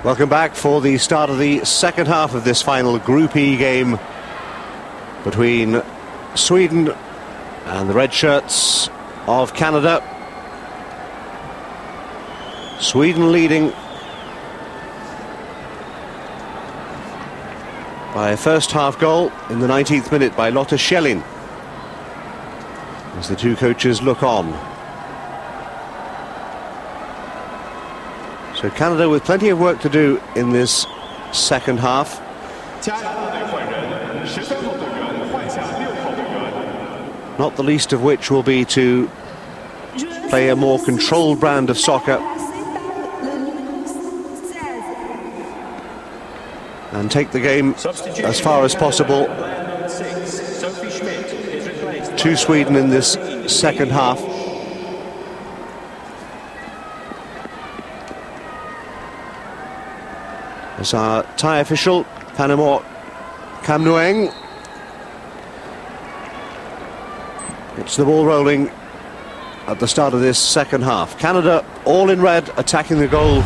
Welcome back for the start of the second half of this final Group E game between Sweden and the red shirts of Canada. Sweden leading by a first half goal in the 19th minute by Lotte Schelin, as the two coaches look on. So Canada with plenty of work to do in this second half. Not the least of which will be to play a more controlled brand of soccer and take the game as far as possible to Sweden in this second half. As our Thai official, Panama Cam Nguyen, gets the ball rolling at the start of this second half. Canada all in red, attacking the goal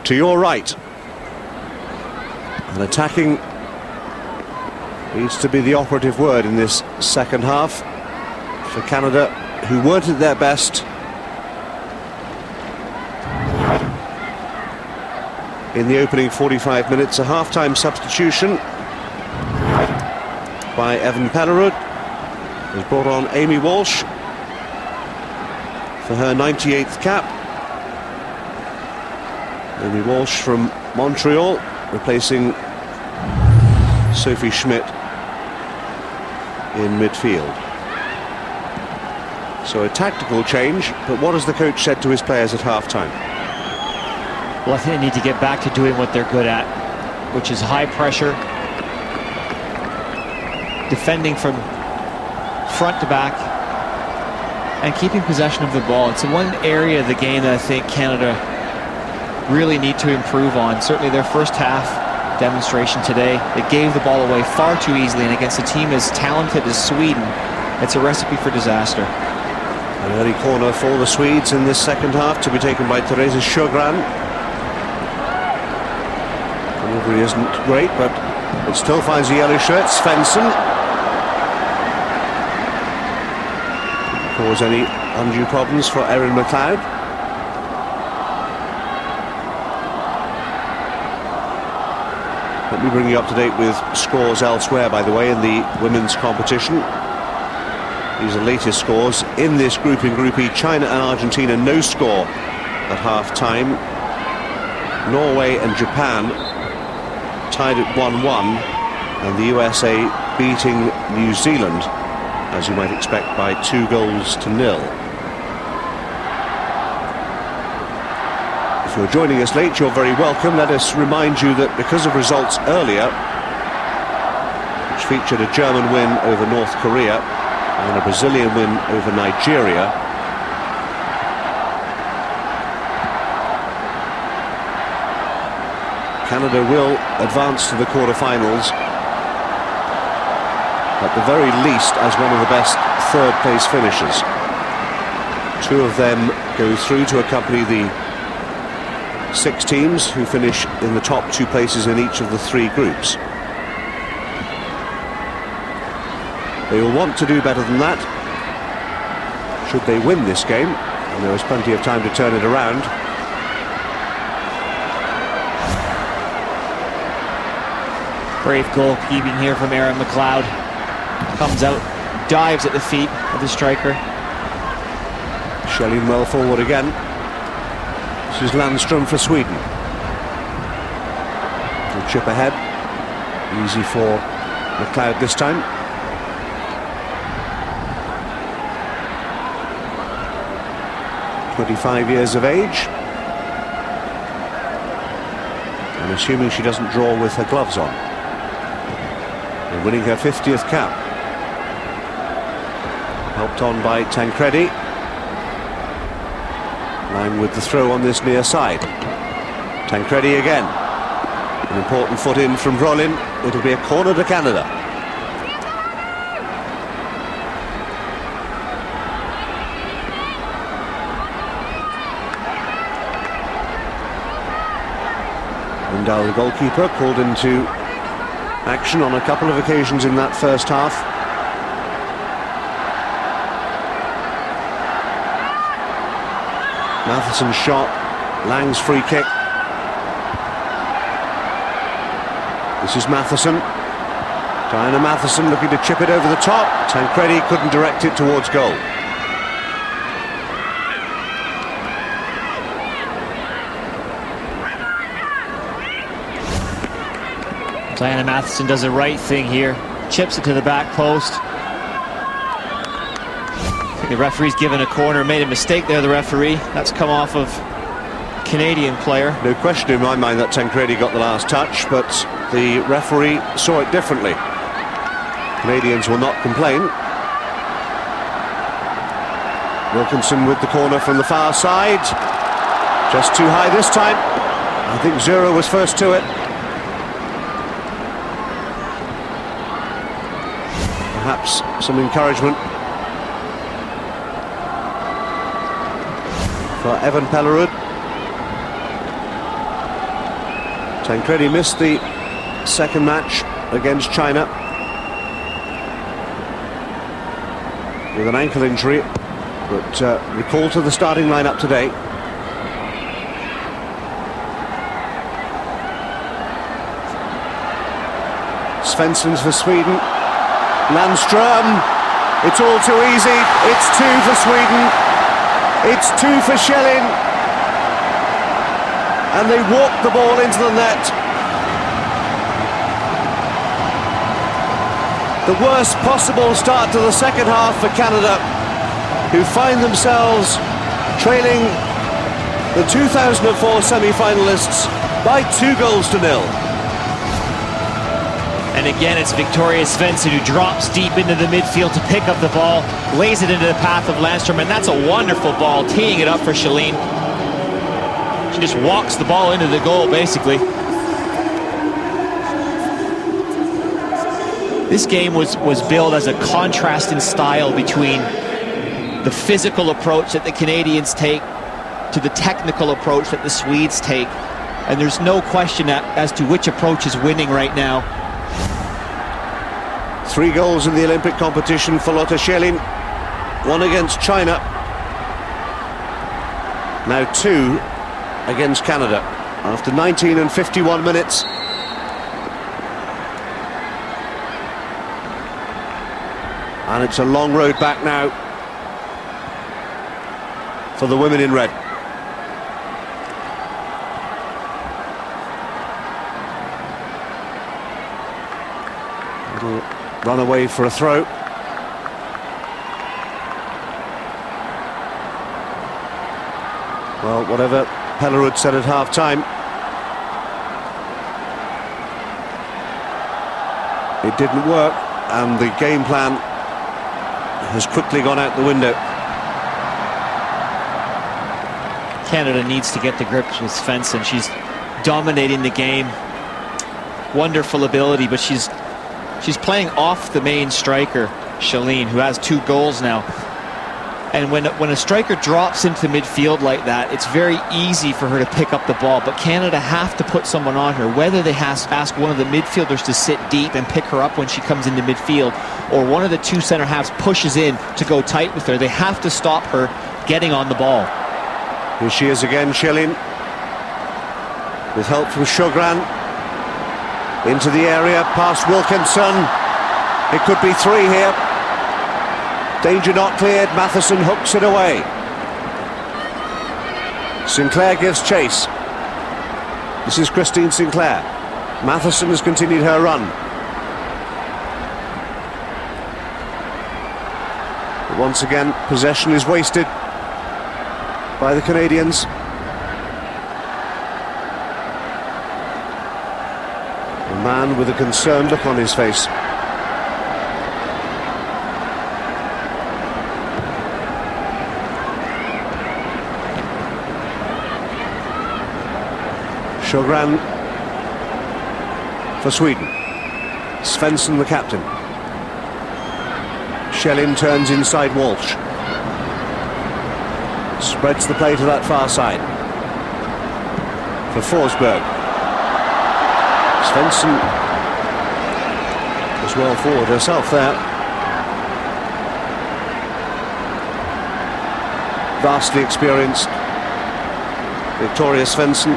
to your right. And attacking needs to be the operative word in this second half for Canada, who weren't at their best in the opening 45 minutes. A half-time substitution by Evan Pellerud has brought on Amy Walsh for her 98th cap. Amy Walsh from Montreal, replacing Sophie Schmidt in midfield. So a tactical change, but what has the coach said to his players at half-time? Well, I think they need to get back to doing what they're good at, which is high pressure, defending from front to back, and keeping possession of the ball. It's the one area of the game that I think Canada really need to improve on. Certainly their first half demonstration today, they gave the ball away far too easily, and against a team as talented as Sweden, it's a recipe for disaster. An early corner for the Swedes in this second half, to be taken by Therese Sjögran. Delivery isn't great, but it still finds the yellow shirt. Svensson. Cause any undue problems for Erin McLeod. Let me bring you up to date with scores elsewhere, by the way, in the women's competition. These are latest scores in this group in Group E. China and Argentina, no score at half-time. Norway and Japan tied at 1-1, and the USA beating New Zealand, as you might expect, by 2-0. If you're joining us late, you're very welcome. Let us remind you that because of results earlier, which featured a German win over North Korea and a Brazilian win over Nigeria, Canada will advance to the quarter-finals, at the very least as one of the best third-place finishers. Two of them go through to accompany the 6 teams who finish in the top 2 places in each of the 3 groups. They will want to do better than that should they win this game, and there is plenty of time to turn it around. Brave goalkeeping here from Erin McLeod. Comes out, dives at the feet of the striker. Schelin well forward again. This is Landstrom for Sweden. Good chip ahead. Easy for McLeod this time. "25 years of age. I'm assuming she doesn't draw with her gloves on. And winning her 50th cap. Helped on by Tancredi. Line with the throw on this near side. Tancredi again. An important foot in from Rolin. It'll be a corner to Canada. Lindau, the goalkeeper, called into action on a couple of occasions in that first half. Matheson's shot, Lang's free kick. This is Matheson. Diana Matheson looking to chip it over the top. Tancredi couldn't direct it towards goal. Diana Matheson does the right thing here. Chips it to the back post. I think the referee's given a corner. Made a mistake there, the referee. That's come off of Canadian player. No question in my mind that Tancredi got the last touch, but the referee saw it differently. Canadians will not complain. Wilkinson with the corner from the far side. Just too high this time. I think Zura was first to it. Perhaps some encouragement for Evan Pellerud. Tancredi missed the second match against China with an ankle injury, but recalled to the starting lineup today. Svensson's for Sweden. Landström, it's all too easy. It's 2 for Sweden. It's 2 for Schelin. And they walk the ball into the net. The worst possible start to the second half for Canada, who find themselves trailing the 2004 semi-finalists by 2-0. And again, it's Victoria Svensson who drops deep into the midfield to pick up the ball, lays it into the path of Landström, and that's a wonderful ball, teeing it up for Schelin. She just walks the ball into the goal, basically. This game was billed as a contrast in style between the physical approach that the Canadians take to the technical approach that the Swedes take. And there's no question as to which approach is winning right now. 3 goals in the Olympic competition for Lotta Schelin. 1 against China. Now 2 against Canada after 19 and 51 minutes. And it's a long road back now for the women in red. It'll run away for a throw. Well, whatever Pellerud said at half-time, it didn't work, and the game plan has quickly gone out the window. Canada needs to get to grips with Svensson. She's dominating the game. Wonderful ability, but she's playing off the main striker, Schelin, who has 2 goals now. And when a striker drops into midfield like that, it's very easy for her to pick up the ball. But Canada have to put someone on her, whether they ask one of the midfielders to sit deep and pick her up when she comes into midfield, or one of the 2 center halves pushes in to go tight with her. They have to stop her getting on the ball. Here she is again, Schelin, with help from Sjogren. Into the area, past Wilkinson. It could be 3 here. Danger not cleared. Matheson hooks it away. Sinclair gives chase. This is Christine Sinclair. Matheson has continued her run. But once again, possession is wasted by the Canadians. A man with a concerned look on his face. Sjogren for Sweden. Svensson the captain. Schelin turns inside Walsh. Spreads the play to that far side. For Forsberg. Svensson as well forward herself there. Vastly experienced Victoria Svensson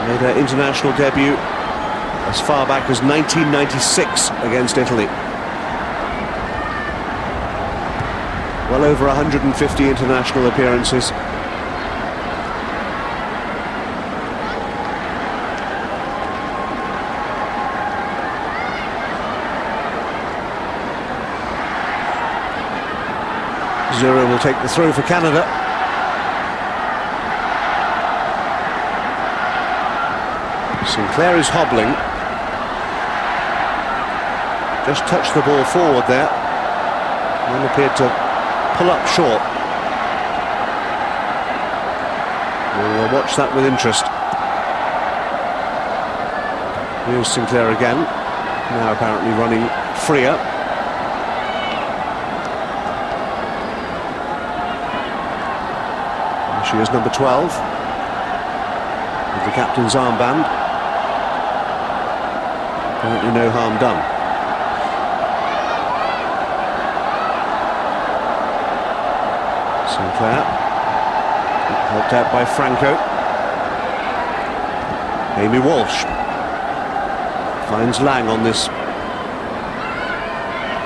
made her international debut as far back as 1996 against Italy. Well over 150 international appearances. Zura will take the throw for Canada. Sinclair is hobbling. Just touched the ball forward there. And appeared to pull up short. We'll watch that with interest. Here's Sinclair again. Now apparently running freer. She is number 12 with the captain's armband. Apparently no harm done. Sinclair helped out by Franco. Amy Walsh finds Lang on this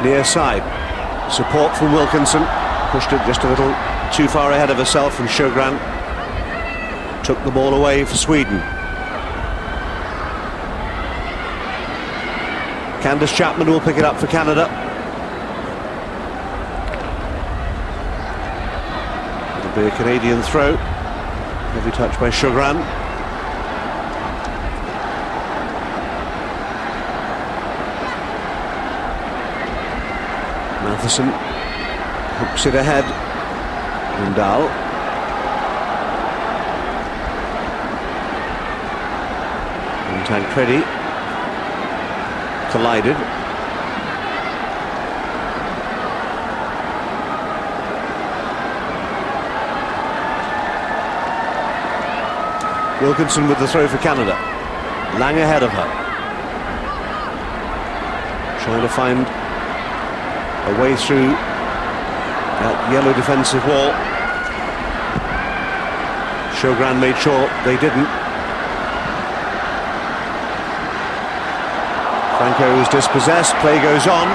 near side. Support from Wilkinson, pushed it just a little too far ahead of herself, and Sjogren took the ball away for Sweden. Candice Chapman will pick it up for Canada. It'll be a Canadian throw. Heavy touch by Sjogren. Matheson hooks it ahead. Dahl. And Tancredi collided. Wilkinson with the throw for Canada. Lang ahead of her. Trying to find a way through that yellow defensive wall. Sjogren made sure they didn't. Franco is dispossessed, play goes on.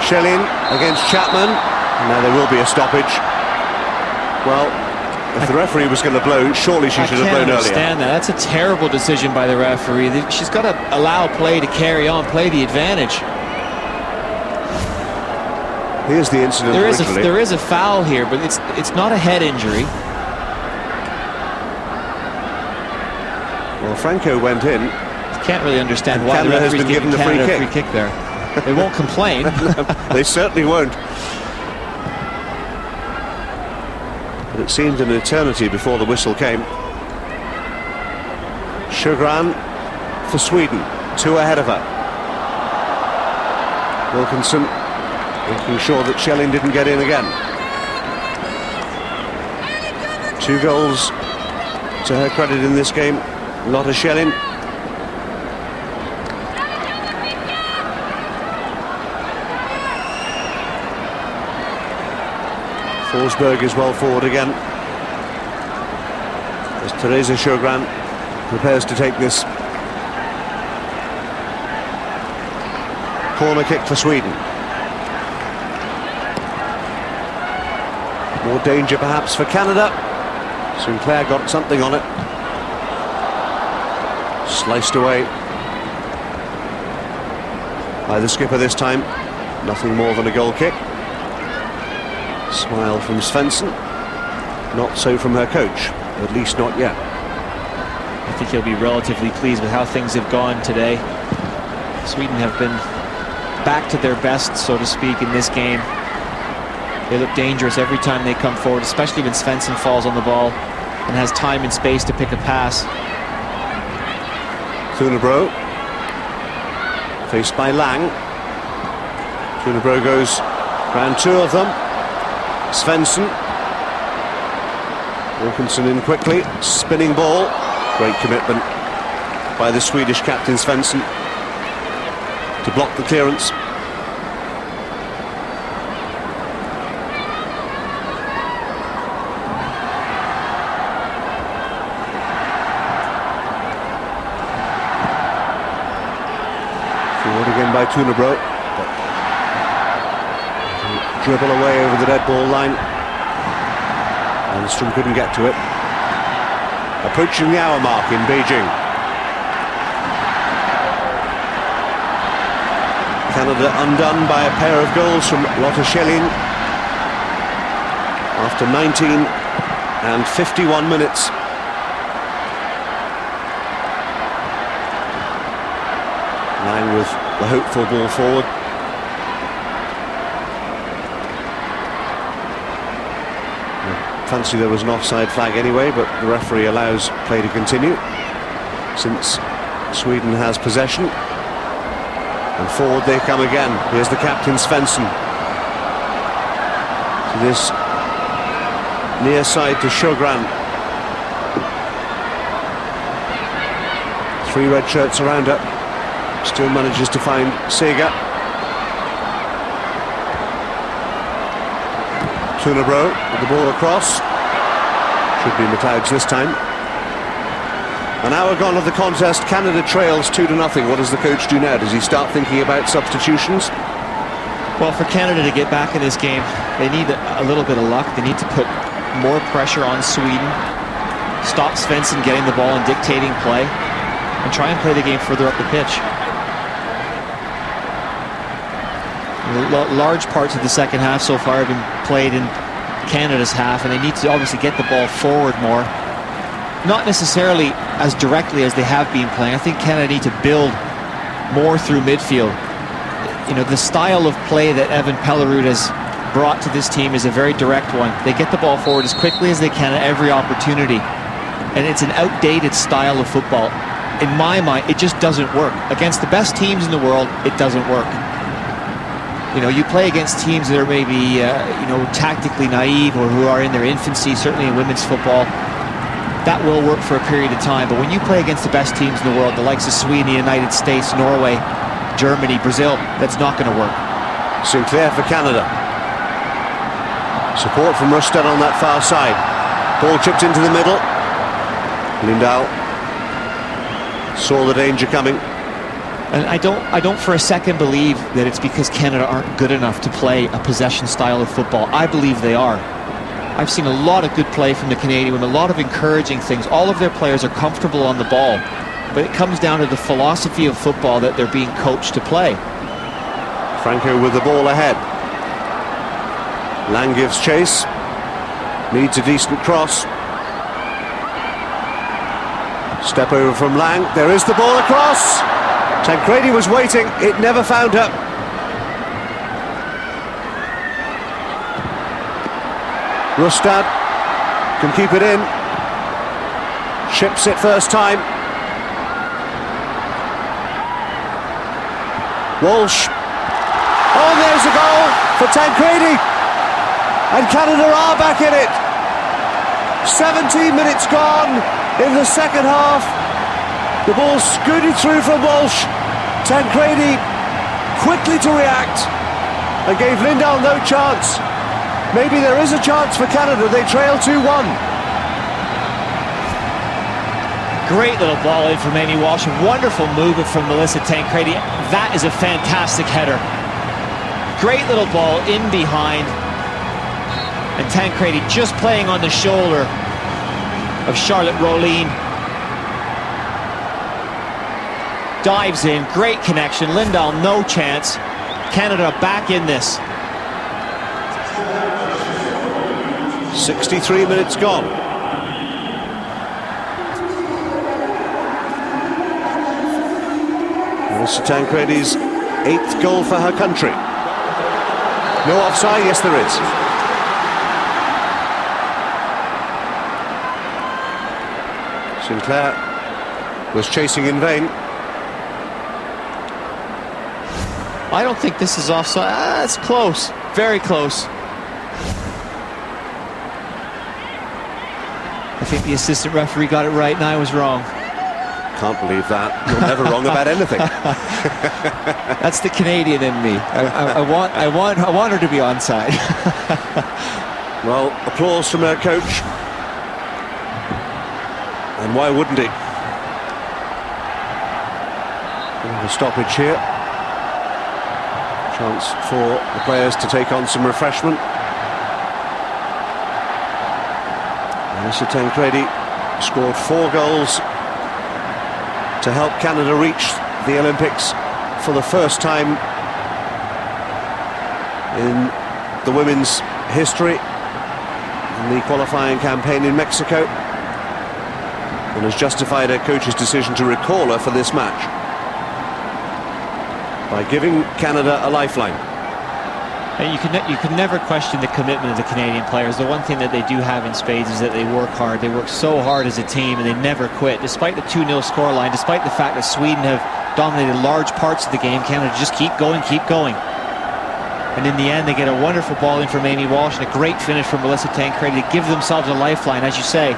Schelin against Chapman, and now there will be a stoppage. Well, if the referee was going to blow, surely she should have blown earlier. I can't understand that. That's a terrible decision by the referee. She's got to allow play to carry on, play the advantage. Here's the incident. There is a foul here, but it's not a head injury. Well, Franco went in. Can't really understand why the referee's giving Canada a free kick there. They won't complain. They certainly won't. But it seemed an eternity before the whistle came. Sjogren for Sweden, 2 ahead of her. Wilkinson making sure that Schelin didn't get in again. 2 goals to her credit in this game. Lotta Schelin. Forsberg is well forward again, as Teresa Sjogren prepares to take this corner kick for Sweden. More danger perhaps for Canada. Sinclair got something on it. Sliced away by the skipper this time. Nothing more than a goal kick. Smile from Svensson. Not so from her coach, at least not yet. I think he'll be relatively pleased with how things have gone today. Sweden have been back to their best, so to speak, in this game. They look dangerous every time they come forward, especially when Svensson falls on the ball and has time and space to pick a pass. Thunebro faced by Lang. Thunebro goes round 2 of them. Svensson. Wilkinson in quickly. Spinning ball. Great commitment. by the Swedish captain Svensson to block the clearance. Forward again by Tunebro. Dribble away over the dead ball line. Lundstrom couldn't get to it. Approaching the hour mark in Beijing. Canada undone by a pair of goals from Schelin after 19 and 51 minutes. Lang with the hopeful ball forward. Fancy there was an offside flag anyway, but the referee allows play to continue since Sweden has possession. And forward they come again. Here's the captain Svensson to this near side to Sjogren. 3 red shirts around her. Still manages to find Sega. Tunebro with the ball across. Should be McLeod's this time. An hour gone of the contest. Canada trails 2-0. What does the coach do now? Does he start thinking about substitutions? Well, for Canada to get back in this game, they need a little bit of luck. They need to put more pressure on Sweden, stop Svensson getting the ball and dictating play, and try and play the game further up the pitch. Large parts of the second half so far have been played in Canada's half, and they need to obviously get the ball forward more. Not necessarily as directly as they have been playing. I think Canada need to build more through midfield. You know, the style of play that Evan Pellerud has brought to this team is a very direct one. They get the ball forward as quickly as they can at every opportunity. And it's an outdated style of football. In my mind, it just doesn't work. Against the best teams in the world, it doesn't work. You know, you play against teams that are maybe, you know, tactically naive or who are in their infancy, certainly in women's football. That will work for a period of time. But when you play against the best teams in the world, the likes of Sweden, the United States, Norway, Germany, Brazil, that's not going to work. Sinclair for Canada. Support from Rustad on that far side. Ball chipped into the middle. Lindahl saw the danger coming. And I don't for a second believe that it's because Canada aren't good enough to play a possession style of football. I believe they are. I've seen a lot of good play from the Canadian women, a lot of encouraging things. All of their players are comfortable on the ball, but it comes down to the philosophy of football that they're being coached to play. Franco with the ball ahead. Lang gives chase. Needs a decent cross. Step over from Lang. There is the ball across. Tancredi was waiting. It never found her. Rustad can keep it in. Chips it first time. Walsh. Oh, there's a goal for Tancredi. And Canada are back in it. 17 minutes gone in the second half. The ball scooted through from Walsh. Tancredi quickly to react and gave Lindahl no chance. Maybe there is a chance for Canada. They trail 2-1. Great little ball in from Amy Walsh. Wonderful movement from Melissa Tancredi. That is a fantastic header. Great little ball in behind. And Tancredi just playing on the shoulder of Charlotte Rolin. Dives in, great connection. Lindahl, no chance. Canada back in this. 63 minutes gone. Melissa Tancredi's 8th goal for her country. No offside? Yes, there is. Sinclair was chasing in vain. I don't think this is offside. It's close, very close. I think the assistant referee got it right and I was wrong. Can't believe that. You're never wrong about anything. That's the Canadian in me. I want her to be onside. Well, applause from their coach. And why wouldn't he? A stoppage here. Chance for the players to take on some refreshment. Mr. Tancredi scored 4 goals to help Canada reach the Olympics for the first time in the women's history in the qualifying campaign in Mexico, and has justified her coach's decision to recall her for this match by giving Canada a lifeline. And you can never question the commitment of the Canadian players. The one thing that they do have in spades is that they work hard. They work so hard as a team, and they never quit. Despite the 2-0 scoreline, despite the fact that Sweden have dominated large parts of the game, Canada just keep going, keep going. And in the end, they get a wonderful ball in from Amy Walsh and a great finish from Melissa Tancredi to give themselves a lifeline, as you say.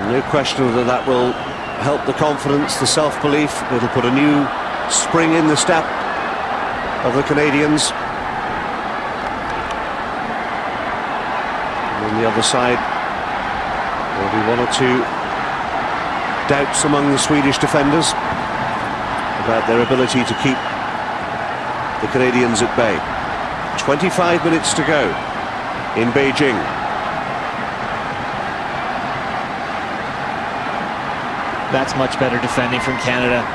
No question that that will help the confidence, the self-belief. It'll put a new spring in the step of the Canadians. And on the other side, there'll be 1 or 2 doubts among the Swedish defenders about their ability to keep the Canadians at bay. 25 minutes to go in Beijing. That's much better defending from Canada.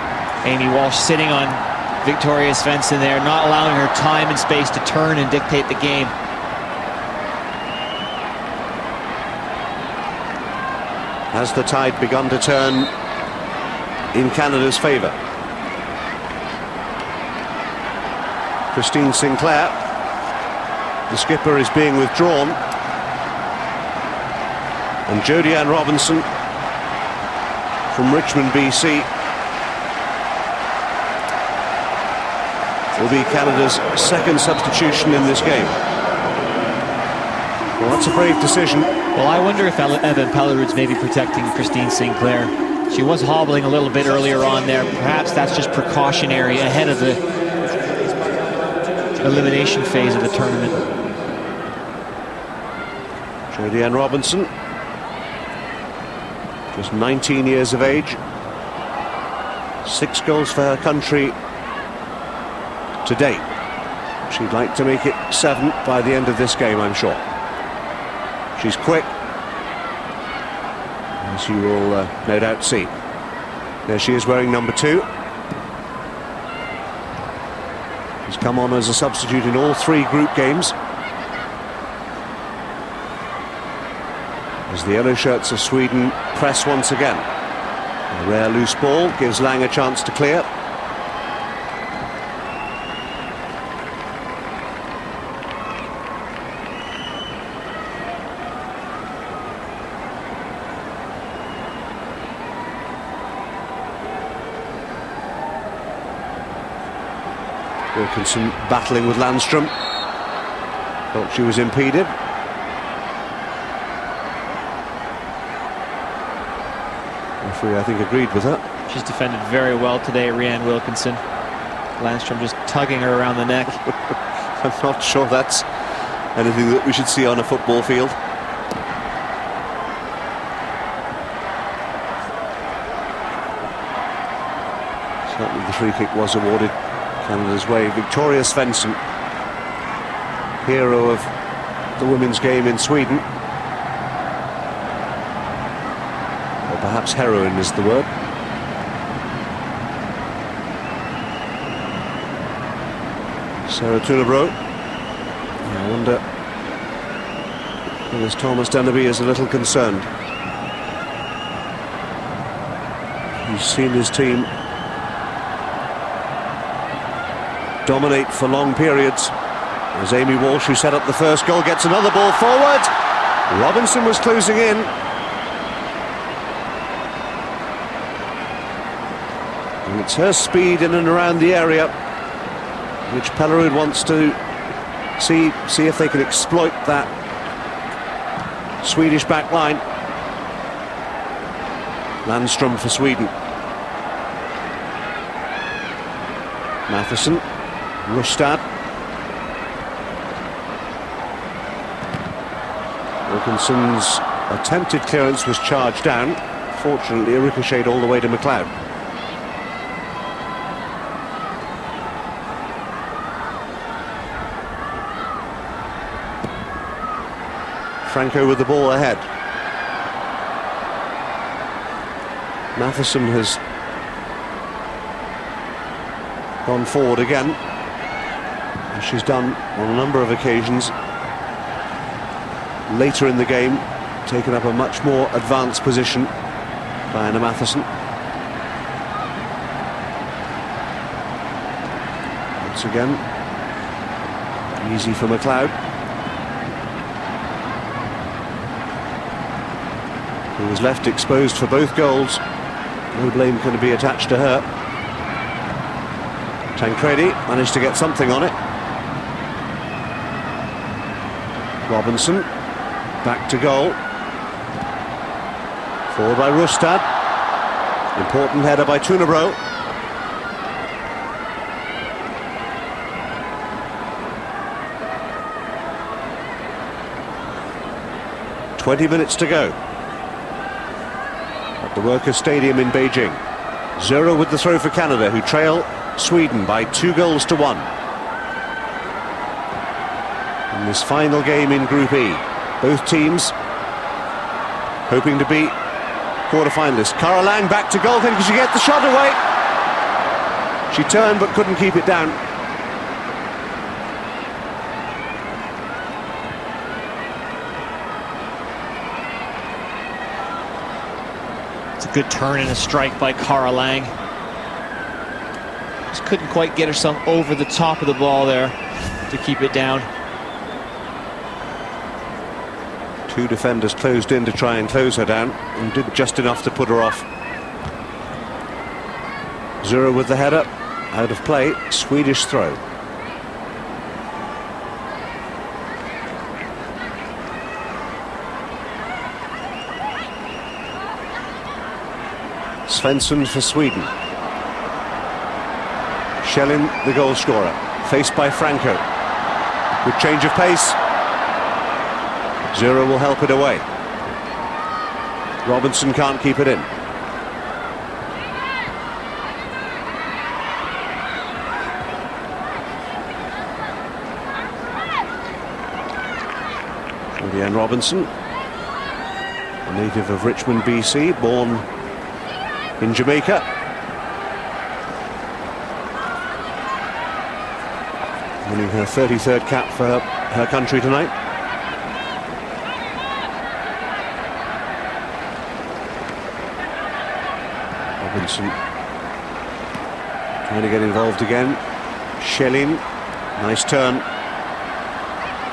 Amy Walsh sitting on Victoria Svensson there, not allowing her time and space to turn and dictate the game. Has the tide begun to turn in Canada's favour? Christine Sinclair, the skipper, is being withdrawn, and Jodie-Ann Robinson from Richmond, BC, will be Canada's second substitution in this game. Well, that's a brave decision. Well, I wonder if Evan Pellerood's maybe protecting Christine Sinclair. She was hobbling a little bit earlier on there. Perhaps that's just precautionary ahead of the elimination phase of the tournament. Jodie-Ann Robinson, just 19 years of age. 6 goals for her country to date. She'd like to make it 7 by the end of this game, I'm sure. She's quick, as you will no doubt see. There she is, wearing number 2. She's come on as a substitute in all 3 group games, as the yellow shirts of Sweden press once again. A rare loose ball gives Lang a chance to clear. Wilkinson battling with Landstrom. Thought she was impeded. Referee, I think, agreed with her. She's defended very well today, Rhiannon Wilkinson. Landstrom just tugging her around the neck. I'm not sure that's anything that we should see on a football field. Certainly the free kick was awarded Canada's way. Victoria Svensson, hero of the women's game in Sweden. Or perhaps heroine is the word. Sarah Tunebro. I wonder if Thomas Dennerby is a little concerned. He's seen his team dominate for long periods, as Amy Walsh, who set up the first goal, gets another ball forward. Robinson was closing in. And it's her speed in and around the area which Pellerood wants to see if they can exploit that Swedish back line. Landström for Sweden. Matheson, Rustad. Wilkinson's attempted clearance was charged down. Fortunately, it ricocheted all the way to McLeod. Franco with the ball ahead. Matheson has gone forward again, as she's done on a number of occasions later in the game, taken up a much more advanced position by Anna Matheson. Once again, easy for McLeod, who was left exposed for both goals. No blame can be attached to her. Tancredi managed to get something on it. Robinson back to goal. Forward by Rustad. Important header by Tunabro. "20 minutes to go at the Workers' Stadium in Beijing. 0 with the throw for Canada, who trail Sweden by 2-1 in this final game in Group E. Both teams hoping to be quarter-finalists. Cara Lang back to goal. Can she get the shot away? She turned but couldn't keep it down. It's a good turn and a strike by Cara Lang. Just couldn't quite get herself over the top of the ball there to keep it down. Two defenders closed in to try and close her down, and did just enough to put her off. 0 with the header, out of play, Swedish throw. Svensson for Sweden. Schelin, the goal scorer, faced by Franco. Good change of pace. 0 will help it away. Robinson can't keep it in. Leanne Robinson, a native of Richmond, BC, born in Jamaica. Winning her 33rd cap for her country tonight. Robinson trying to get involved again. Schelin, nice turn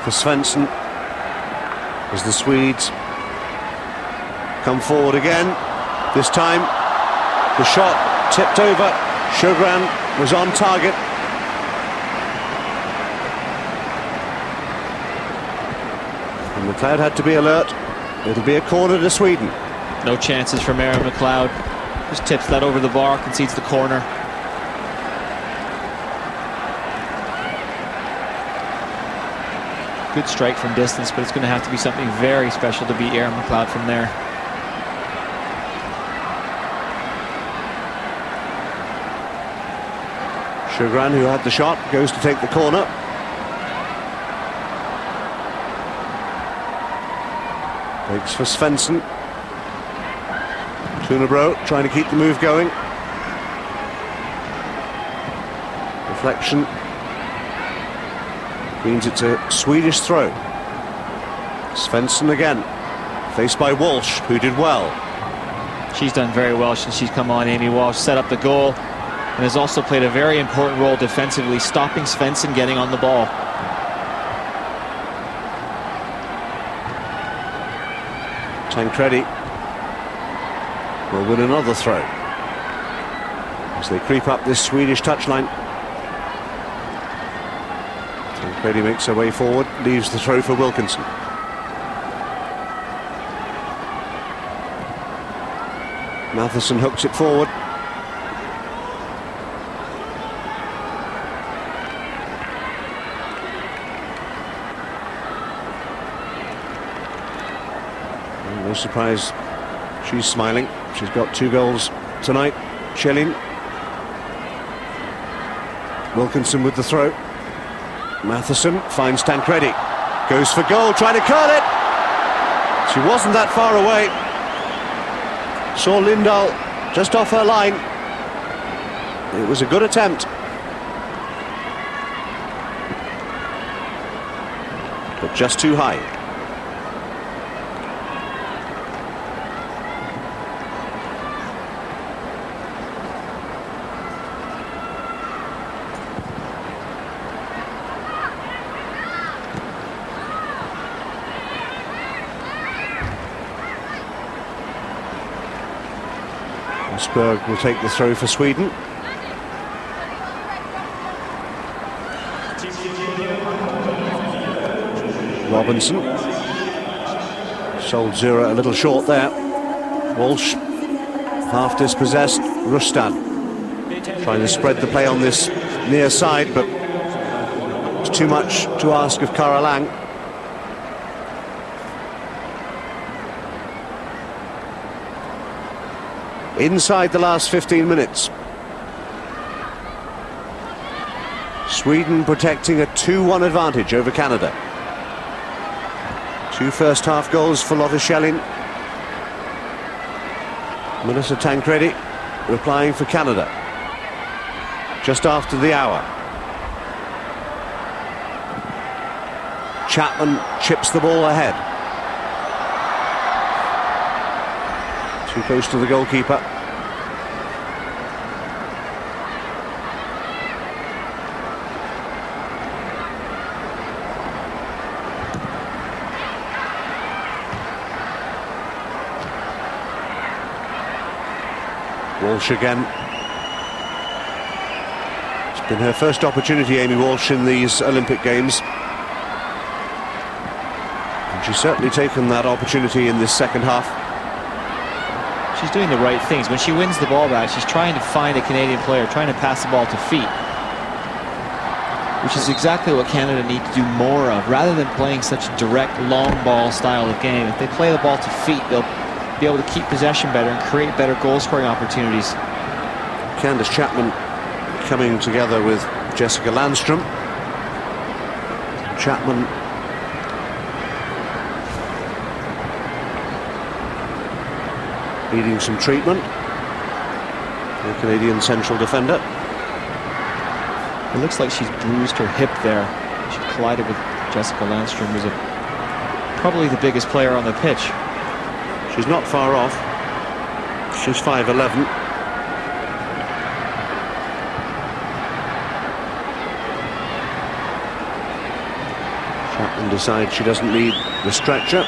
for Svensson as the Swedes come forward again. This time the shot tipped over. Sjogren was on target. And McLeod had to be alert. It'll be a corner to Sweden. No chances from Erin McLeod. Just tips that over the bar, concedes the corner. Good strike from distance, but it's going to have to be something very special to beat Erin McLeod from there. Sjogren, who had the shot, goes to take the corner. Breaks for Svensson. Tunabro trying to keep the move going. Deflection means it's a Swedish throw. Svensson again, faced by Walsh, who did well. She's done very well since she's come on. Amy Walsh set up the goal and has also played a very important role defensively, stopping Svensson getting on the ball. Tancredi will win another throw as they creep up this Swedish touchline. Tancredi makes her way forward, leaves the throw for Matheson hooks it forward. No surprise she's smiling. She's got 2 goals tonight. Schelin. Wilkinson with the throw. Matheson finds Tancredi. Goes for goal, trying to curl it. She wasn't that far away. Saw Lindahl just off her line. It was a good attempt. But just too high. Berg will take the throw for Sweden. Robinson. Sold Zura a little short there. Walsh half dispossessed. Rustan trying to spread the play on this near side, but it's too much to ask of Cara Lang. Inside the last 15 minutes. Sweden protecting a 2-1 advantage over Canada. 2 first-half goals for Lotte Schelin. Melissa Tancredi replying for Canada. Just after the hour. Chapman chips the ball ahead. Too close to the goalkeeper. Walsh again. It's been her first opportunity, Amy Walsh, in these Olympic Games. And she's certainly taken that opportunity in this second half. She's doing the right things. When she wins the ball back, she's trying to find a Canadian player, trying to pass the ball to feet, which is exactly what Canada need to do more of, rather than playing such a direct, long ball style of game. If they play the ball to feet, they'll be able to keep possession better and create better goal-scoring opportunities. Candace Chapman coming together with Jessica Landstrom. Chapman needing some treatment. The Canadian central defender. It looks like she's bruised her hip there. She collided with Jessica Landstrom, who's probably the biggest player on the pitch. She's not far off. She's 5'11". Chapman decides she doesn't need the stretcher.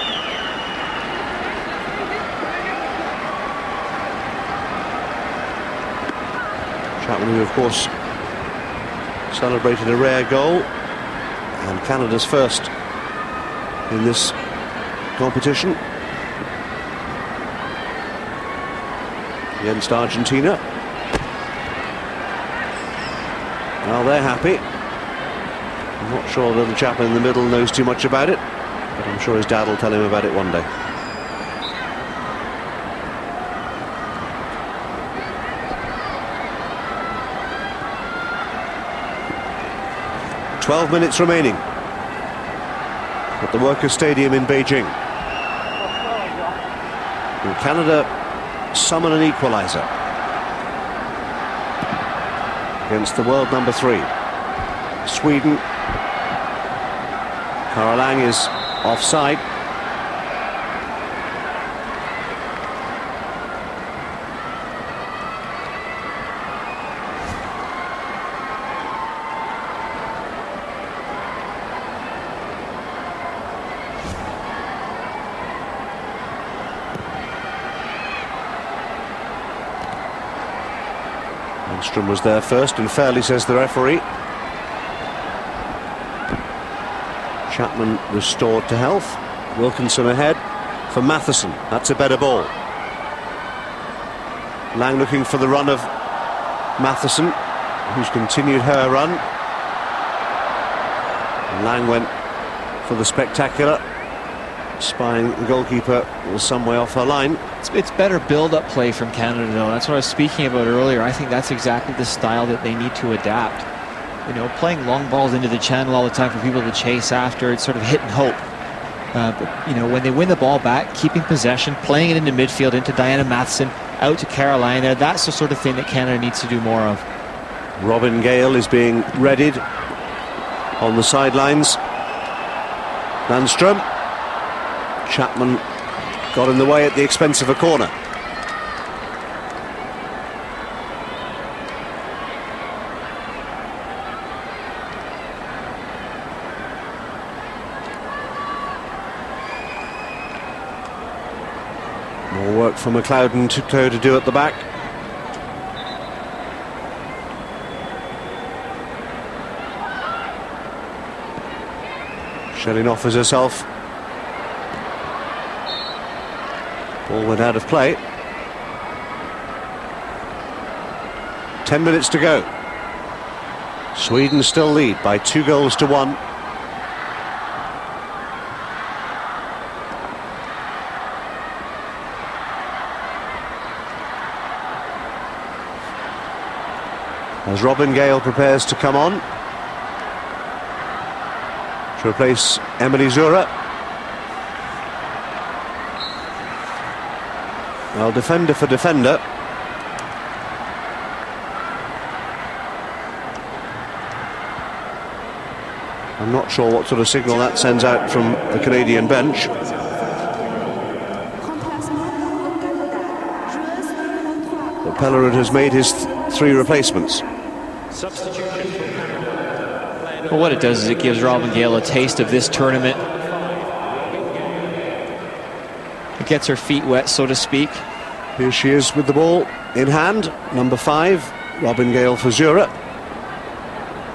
Chapman, who of course celebrated a rare goal and Canada's first in this competition against Argentina. Well, they're happy. I'm not sure that the chap in the middle knows too much about it, but I'm sure his dad will tell him about it one day. "12 minutes remaining at the Workers' Stadium in Beijing. And Canada summon an equaliser against the world number 3. Sweden. Cara Lang is offside. Landstrom was there first and fairly, says the referee. Chapman restored to health. Wilkinson ahead for Matheson. That's a better ball. Lang looking for the run of Matheson, who's continued her run. And Lang went for the spectacular, spying the goalkeeper was some way off her line. It's better build-up play from Canada, though. That's what I was speaking about earlier. I think that's exactly the style that they need to adapt. You know, playing long balls into the channel all the time for people to chase after, it's sort of hit and hope. But, you know, when they win the ball back, keeping possession, playing it into midfield, into Diana Matheson, out to Caroline there, that's the sort of thing that Canada needs to do more of. Robin Gale is being readied on the sidelines. Landstrom. Chapman got in the way at the expense of a corner. More work for McLeod and Tuto to do at the back. Schelin offers herself. Ball went out of play. 10 minutes to go. Sweden still lead by 2-1. As Robin Gale prepares to come on to replace Emily Zura. Well, defender for defender. I'm not sure what sort of signal that sends out from the Canadian bench. But Pellerud has made his 3 replacements. Well, what it does is it gives Robin Gale a taste of this tournament. It gets her feet wet, so to speak. Here she is with the ball in hand, number 5, Robin Gale for Zura.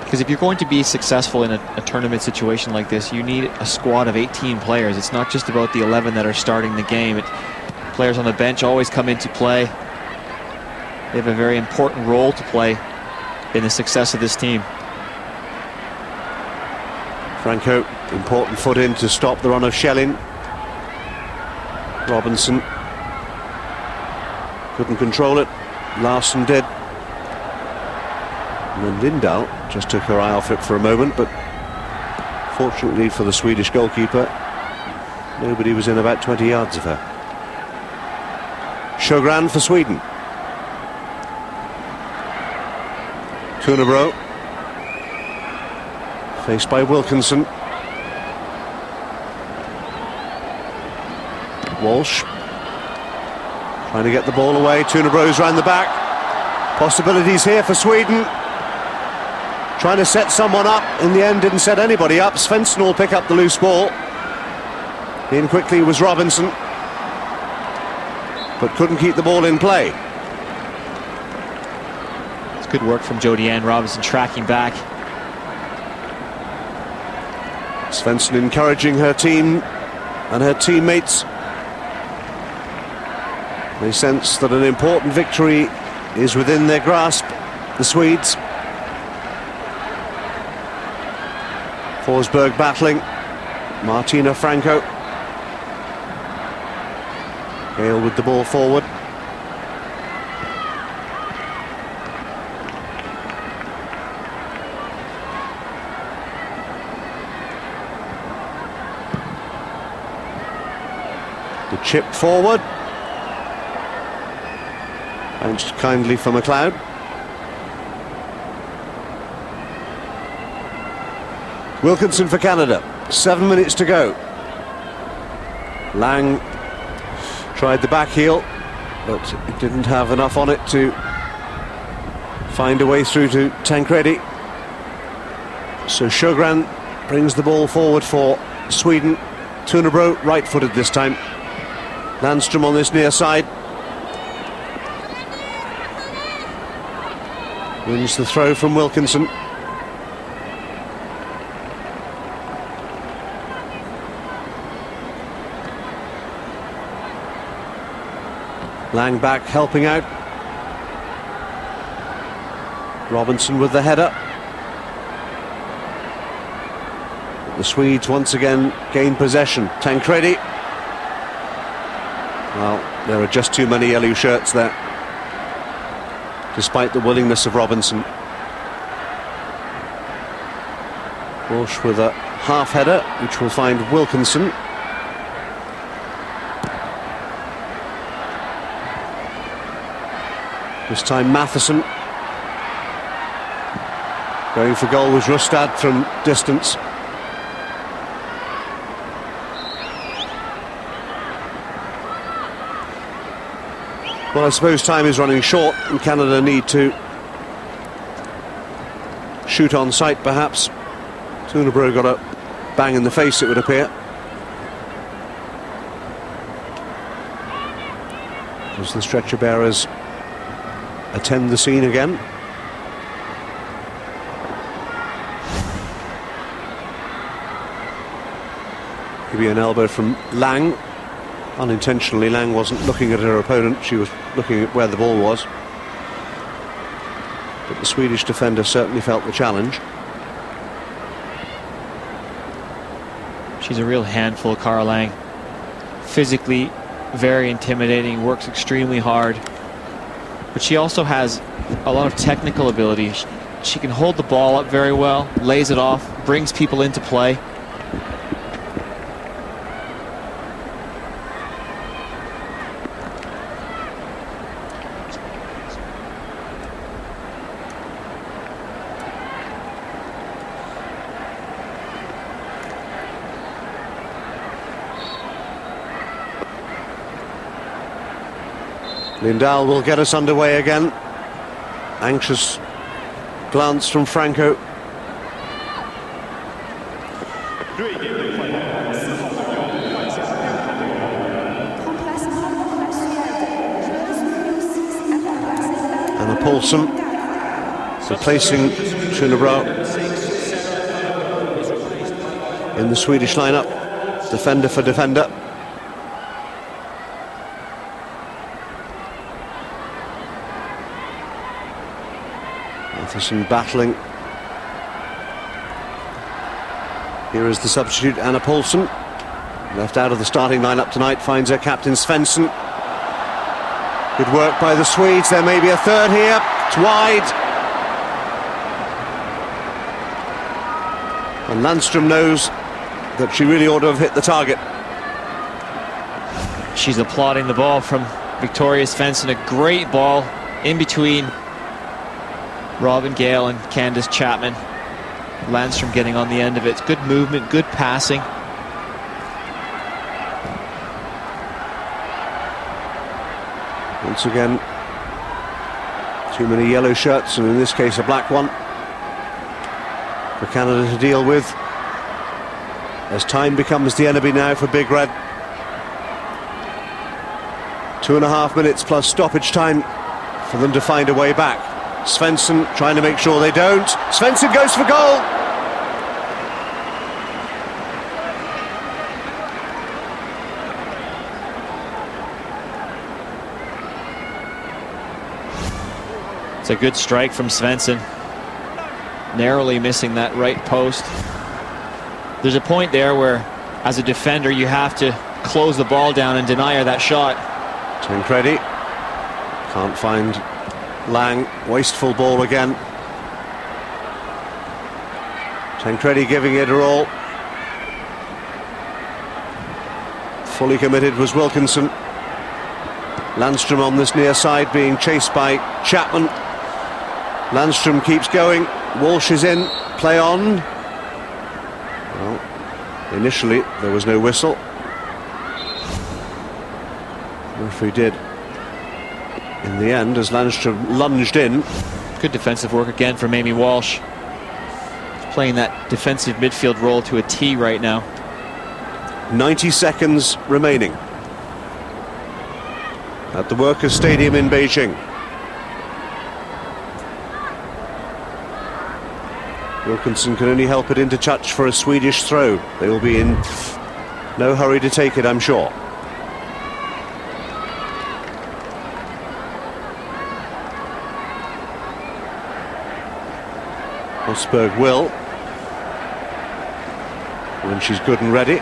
Because if you're going to be successful in a tournament situation like this, you need a squad of 18 players. It's not just about the 11 that are starting the game. Players on the bench always come into play. They have a very important role to play in the success of this team. Franco, important foot in to stop the run of Schelin. Robinson couldn't control it. Larson did. And then Lindahl just took her eye off it for a moment, but fortunately for the Swedish goalkeeper, nobody was in about 20 yards of her. Sjögran for Sweden. Kunebro faced by Wilkinson. Walsh trying to get the ball away. Tunebro's round the back. Possibilities here for Sweden. Trying to set someone up. In the end, didn't set anybody up. Svensson will pick up the loose ball. In quickly was Robinson, but couldn't keep the ball in play. It's good work from Jodianne Robinson tracking back. Svensson encouraging her team and her teammates. They sense that an important victory is within their grasp, the Swedes. Forsberg battling. Martina Franco. Gale with the ball forward. The chip forward. Bounced kindly for McLeod. Wilkinson for Canada. 7 minutes to go. Lang tried the back heel, but it didn't have enough on it to find a way through to Tancredi. So Sjögran brings the ball forward for Sweden. Tunebro right-footed this time. Landstrom on this near side. Wins the throw from Wilkinson. Lang back helping out. Robinson with the header. The Swedes once again gain possession. Tancredi. Well, there are just too many yellow shirts there, despite the willingness of Robinson. Walsh with a half header, which will find Wilkinson. This time Matheson. Going for goal was Rustad from distance. Well, I suppose time is running short and Canada need to shoot on sight, perhaps. Tunebro got a bang in the face, it would appear. As the stretcher bearers attend the scene again. Maybe an elbow from Lang. Unintentionally, Lang wasn't looking at her opponent, she was looking at where the ball was. But the Swedish defender certainly felt the challenge. She's a real handful, Cara Lang. Physically very intimidating, works extremely hard. But she also has a lot of technical ability. She can hold the ball up very well, lays it off, brings people into play. Lindahl will get us underway again. Anxious glance from Franco. Anna Paulsen replacing Tunebro in the Swedish lineup. Defender for defender. Matheson battling. Here is the substitute, Anna Paulsen. Left out of the starting lineup tonight, finds her captain Svensson. Good work by the Swedes. There may be a third here. It's wide. And Landström knows that she really ought to have hit the target. She's applauding the ball from Victoria Svensson. A great ball in between Robin Gale and Candice Chapman. Landström getting on the end of it. Good movement, good passing. Once again, too many yellow shirts, and in this case a black one for Canada to deal with, as time becomes the enemy now for Big Red. 2.5 minutes plus stoppage time for them to find a way back. Svensson trying to make sure they don't. Svensson goes for goal. It's a good strike from Svensson. Narrowly missing that right post. There's a point there where, as a defender, you have to close the ball down and deny her that shot. Tancredi can't find Lang. Wasteful ball again. Tancredi giving it her all. Fully committed was Wilkinson. Landström on this near side being chased by Chapman. Landström keeps going. Walsh is in. Play on. Well, initially there was no whistle. Referee did in the end as Landström lunged in. Good defensive work again from Amy Walsh. She's playing that defensive midfield role to a T right now. 90 seconds remaining at the Workers' Stadium in Beijing. Wilkinson can only help it into touch for a Swedish throw. They will be in no hurry to take it, I'm sure. Osberg will, when she's good and ready.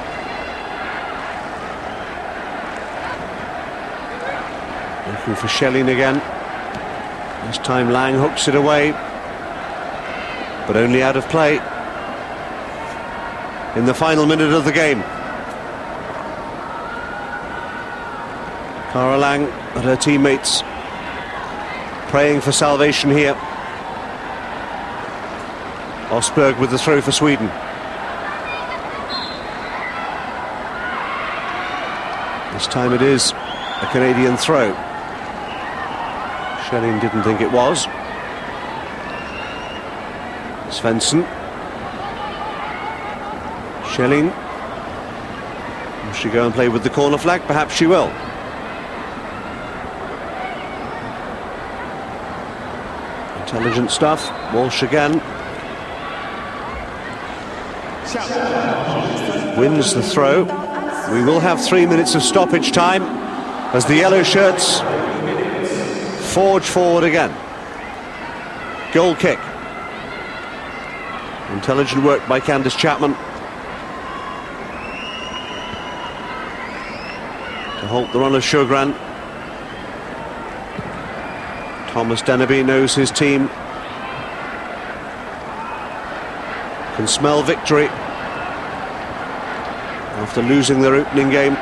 Looking for Schelin again. This time Lang hooks it away, but only out of play in the final minute of the game. Cara Lang and her teammates praying for salvation here. Osberg with the throw for Sweden. This time it is a Canadian throw. Schelin didn't think it was. Svensson. Schelin. Will she go and play with the corner flag? Perhaps she will. Intelligent stuff. Walsh again. Wins the throw. We will have 3 minutes of stoppage time as the yellow shirts forge forward again. Goal kick. Intelligent work by Candice Chapman to halt the run of Sjogren. Thomas Dennerby knows his team can smell victory after losing their opening game.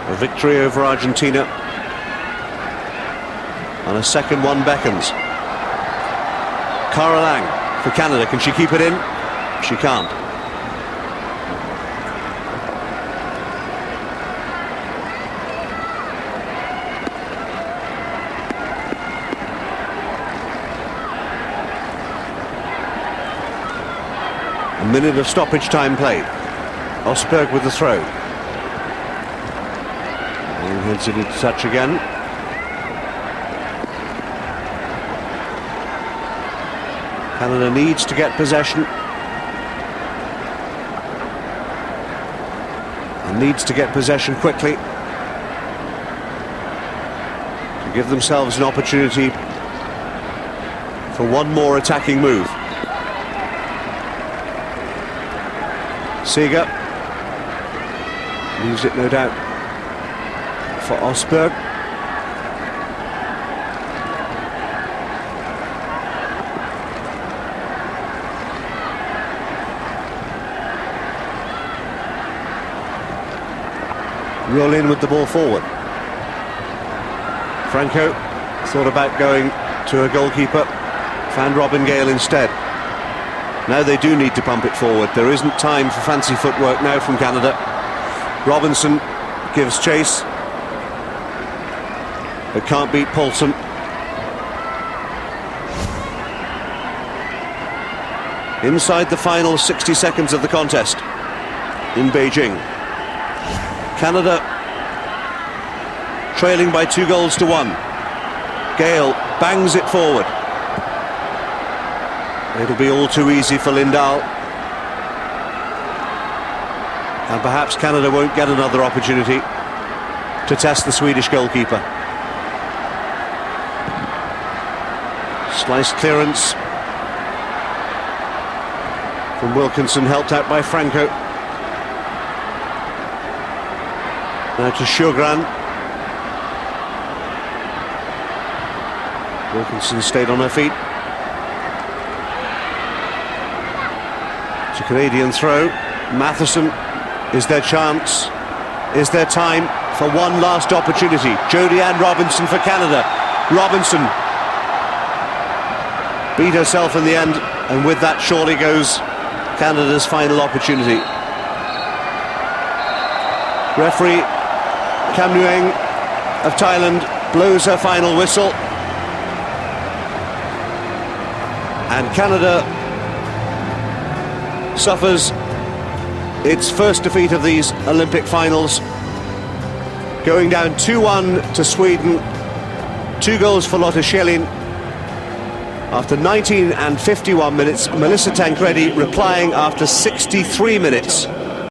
A victory over Argentina, and a second one beckons. Cara Lang for Canada. Can she keep it in? She can't. A minute of stoppage time played. Osberg with the throw. And heads it into touch again. Canada needs to get possession. And needs to get possession quickly to give themselves an opportunity for one more attacking move. Seeger leaves it, no doubt, for Osberg. Roll in with the ball forward. Franco thought about going to a goalkeeper, found Robin Gale instead. Now they do need to pump it forward. There isn't time for fancy footwork now from Canada. Robinson gives chase, but can't beat Paulson. Inside the final 60 seconds of the contest in Beijing. Canada trailing by 2-1. Gale bangs it forward. It'll be all too easy for Lindahl. And perhaps Canada won't get another opportunity to test the Swedish goalkeeper. Slice clearance from Wilkinson, helped out by Franco. Now to Sjogren. Wilkinson stayed on her feet. It's a Canadian throw. Matheson, is their chance? Is there time for one last opportunity? Jodie-Ann Robinson for Canada. Robinson beat herself in the end, and with that surely goes Canada's final opportunity. Referee Kam Nguyen of Thailand blows her final whistle, and Canada suffers its first defeat of these Olympic finals, going down 2-1 to Sweden. 2 goals for Lotta Schelin. After 19 and 51 minutes, Melissa Tancredi replying after 63 minutes.